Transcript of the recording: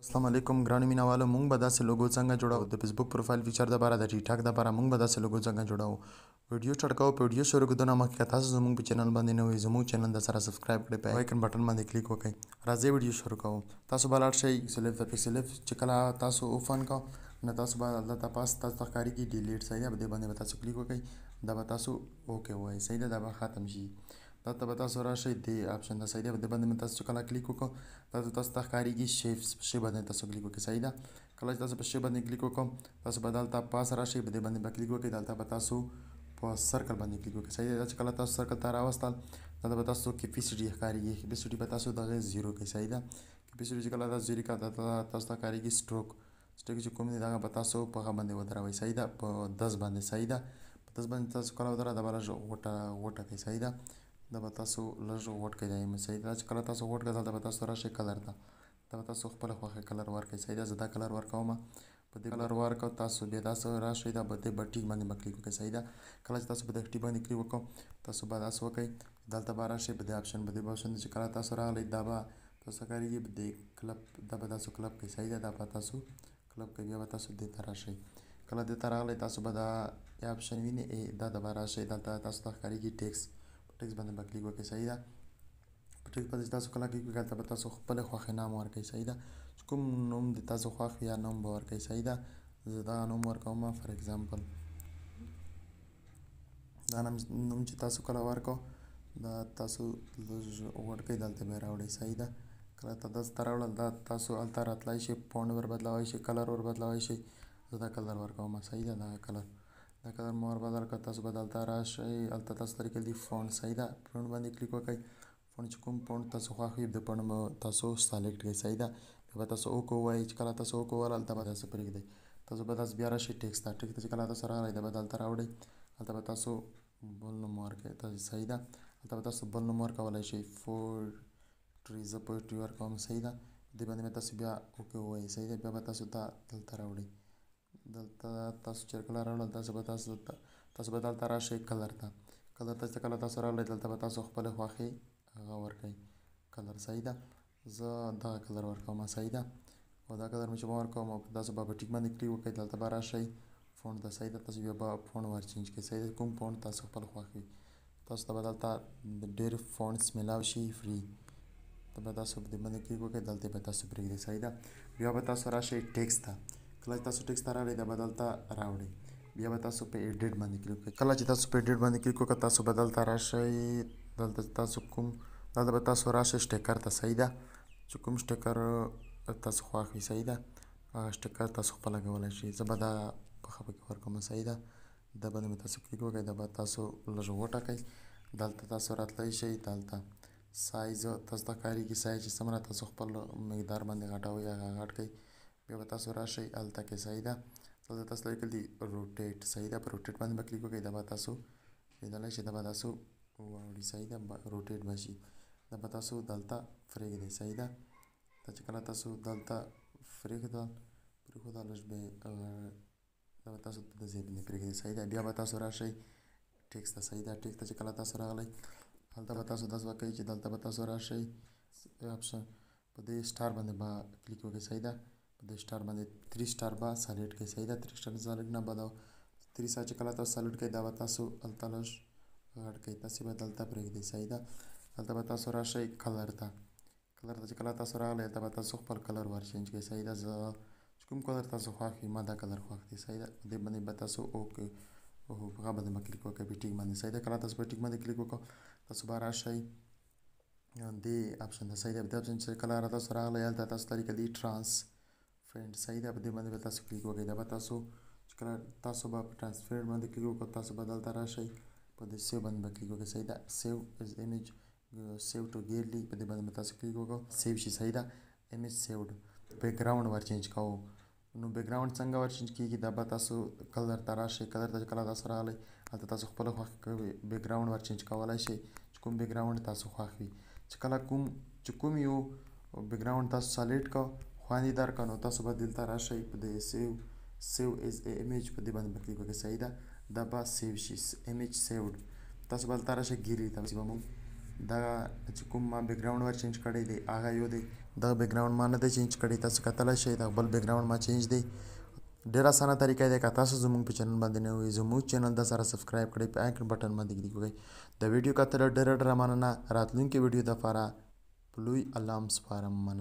अस्सलाम वालेकुम ګرانو مینوالو مونږ به داسې لوګو څنګه جوړاو د فیسبوک پروفایل فیچر دپاره د ټیک ټاک دپاره مونږ به داسې لوګو څنګه جوړاو ویډیو سټارټ کوو په ویډیو شروع کېدو نه مخکې که تاسو زموږ په چینل باندې نه وئ زموږ چینل د سره سبسکرایب کړئ په آیکن بټن باندې کلیک وکړئ راځئ ویډیو شروع کوو تاسو به لاړ شئ سلیف ته سلیف چې کله تاسو اوپن کو نو تاسو به دلته پاس تاسو ته ښکارېږي ډیلیټ صحیح ده په دې باندې به تاسو کلیک وکړئ دا به تاسو اوکې ووایئ صحیح ده دا به ختم شي دلته به تاسو راشئ دې آپشن ته صحیح ده په دې باندې تاسو چې کله کلیک وکړو دا تاسو ته ښکارېږي شی باندې تاسو کلیک وکړئ صحیح ده کله چې تاسو په شی باندې کلیک وکړو تاسو به دلته پاس راشئ په دې باندې به کلیک وکړئ دلته به تاسو په سرکل باندې کلیک وکړئ صحیح ده چې کله تاسو سرکل ته راوستل دلته به تاسو کیپیسټي ښکارېږي کیپیسټي به تاسو دغه زیرو کړئ صحیح ده کیپیسټي چې کله تاسو زیرو کړه تاسو ته ښکارېږي سټروک چې کوم دی دغه به تاسو په هغه باندې ودروئ صحیح ده په 10 باندې صحیح ده په 10 باندې تاسو کله ودروئ دا به لږ غوټه کوئ صحیح ده دا به تاسو لږ غوټ کړئ دا صحیح ده چې کله تاسو غوټ کړئ دلته به تاسو راشئ کلر ته دا به تاسو خپله خوښې کلر ورکړئ صحیح ده زه دا کلر ورکوم په دې کلر ورکړو تاسو بیا داسې راشئ دا به دې به ټیک باندې به کلیک وکړئ صحیح ده کله چې تاسو په دې ټیک باندې کلیک وکړو تاسو به داسې وکړئ دلته به راشئ په دې آپشن په دې آپشن چې کله تاسو راغلی دا به تاسو ښکارېږي په دې کلب دا به تاسو کلب کړئ صحیح ده دا به تاسو کلب کوي بیا به تاسو دې ته راشئ کله دې ته راغلی تاسو به دا آپشن وینئ دا د به راشئ دلته تاسو ته ښکارېږي ټیکس په ټیکس باندې به کلیک وکړئ صحیح ده په ټیکس باندې تاسو کله کلیک وکړئ هلته به تاسو خپلې خوښې نام ورکړئ صحیح ده چې کوم نوم د تاسو خوښ یا نوم به ورکړئ صحیح ده زه دغه نوم ورکوم فار ایگزامپل دا نوم چې تاسو کله ورکړو دا تاسو لږ غوټ کړئ دلته بیا راوړئ صحیح ده کله ته دلته راوړل دا تاسو هلته راتلی شئ فونټ ور بدلوی شئ کلر ور بدلوی شئ زه دا کلر ورکوم صحیح ده دغه کلر دا کلر مو ور بدل کړه تاسو به دلته راشئ هلته تاسو ته لیکل دي فونټ صحیح ده فونټ باندې کلیک وکړئ فونټ چې کوم فونټ تاسو خوښ وي د فونټ به تاسو سلیکټ کړئ صحیح ده بیا به تاسو اوکې ووایئ چې کله تاسو اوکې وویل هلته به تاسو پرېږدئ تاسو به داسې بیا راشئ ټیکس ته ټیکس ته چې کله تاسو راغلی دا به دلته راوړئ هلته به تاسو بل نوم ورکړئ تاسو صحیح ده هلته به تاسو بل نوم ورکولی شئ پوټري زه پوټري ورکوم صحیح ده دې باندې به تاسو بیا اوکې ووایئ صحیح ده بیا به تاسو دا دلته راوړئ دلته تاسو چې کله راوړل تاسو به دلته راشئ کلر ته چې کله تاسو راغلی دلته به تاسو خپلې خوښې هغه ورکړئ کلر صحیح ده زه دغه کلر ورکوم صحیح ده او دا کلر مې چې ما ورکوم تاسو به په ټیک باندې کلیک وکړئ دلته به راشئ فونټ ته صحیح ده تاسو بیا به فونټ ور چینج کړئ صحیح ده کوم فونټ تاسو خپل خوښ وي تاسو ته به دلته ډېر فونټس میلاو شي فری ته به تاسو په دې باندې کلیک وکړئ دلته به تاسو پرېږدئ صحیح ده بیا به تاسو راشئ ټیکس ته کله چې تاسو ټیکس ته راغلی دا به دلته راوړئ بیا به تاسو په ایډیټ باندې کلیک وکړئ کله چې تاسو په ایډیټ باندې کلیک وکړئ تاسو به دلته راشئ دلته تاسو کوم دلته به تاسو راشئ سټیکر ته صحیح ده چې کوم سټیکر تاسو خوښ وي صحیح ده هغه سټیکر تاسو خپله لګولی شئ زه به دا پخه پکې ورکوم صحیح ده دا باندې به تاسو کلیک وکړئ دا به تاسو لږ وټاکئ دلته تاسو راتلی شئ دلته سایز تاسو ته ښکارېږي سایز چې څومره تاسو خپل مقدار باندې غټوئ هغه غټ کړئ بیا به تاسو راشئ هلته کې صحیح ده دلته تاسو لیکل دي روټیټ صحیح ده په روټیټ باندې به کلیک وکړئ دا به تاسو لیدلی شئ دا به تاسو واوړي صحیح ده روټیټ به شي دا به تاسو دلته پرېږدئ صحیح ده دا چې کله تاسو دلته پرېښودل لږ به دا به تاسو د ځای باندې پرېږدئ صحیح ده بیا به تاسو راشئ ټیکس ته صحیح ده ټیکس ته چې کله تاسو راغلی هلته به تاسو داسې وکړئ چې دلته به تاسو راشئ آپشن په دې سټار باندې به کلیک وکړئ صحیح ده په دې سټار باندې 3 سټار به سلیکټ کړئ صحیح ده 3 سټار سلیکټ نه به دا 3 سټار چې کله تاسو سلیکټ کړئ دا به تاسو هلته لږ غټ کړئ تاسې به دلته پرېږدئ صحیح ده هلته به تاسو راشئ کلر ته چې کله تاسو راغلی هلته به تاسو خپل کلر ور چینج کړئ صحیح ده زه چې کوم کلر تاسو خوښ وي ما دا کلر خوښ دی صحیح ده په دې باندې به تاسو اوکې هغه باندې به کلیک وکړئ په ټیک باندې صحیح ده کله تاسو په ټیک باندې کلیک وکړو تاسو به راشئ دې آپشن ته صحیح ده دې آپشن چې کله تاسو راغلی هلته تاسو ته لیکل دي ټرانسپرنټ صحیح ده په دې باندې به تاسو کلیک وکړئ دا به تاسو چې کله تاسو به په ټرانسپرنټ باندې کلیک وکړو تاسو به دلته راشئ په دې سیو باندې به کلیک وکړئ صحیح ده سیو از ایمیج سیو ټو ګیرلی په دې باندې به تاسو کلیک وکړو سیو شي صحیح ده ایمیج سیوډ بیک ګراوند ور چینج کوو نو بیک ګراوند څنګه ور چینج کېږي دا به تاسو کلر ته راشئ کلر ته چې کله تاسو راغلی هلته تاسو خپله خوښه بیک ګراوند ور چینج کولی شئ چې کوم بیک ګراوند تاسو خوښ وي چې کله کوم یو بیک ګراوند تاسو سلیکټ کړو خوند یې درکړه نو تاسو به دلته راشئ په دې سیو از ایمیج په دې باندې به کلیک وکړئ صحیح ده دا به سیو شي ایمیج سیوډ تاسو به دلته راشئ ګیرلي ته به مونږ دغه چې کوم ما بیکګراوند ور چینج کړی دی هغه یو دی. دغه بیکګراوند ما نه دی چینج کړی، تاسو کتلی شئ دغه بل بیکګراوند ما چینج دی. ډېر اسانه طریقه دی. که تاسو زموږ په چینل باندې نه وئ زموږ چینل د سره سبسکرایب کړئ، په آیکن بټن باندې کلیک وکړئ. د ویډیو کتلو ډېره مننه. راتلونکي ویډیو دپاره په لوی الله م سپارم. مننه.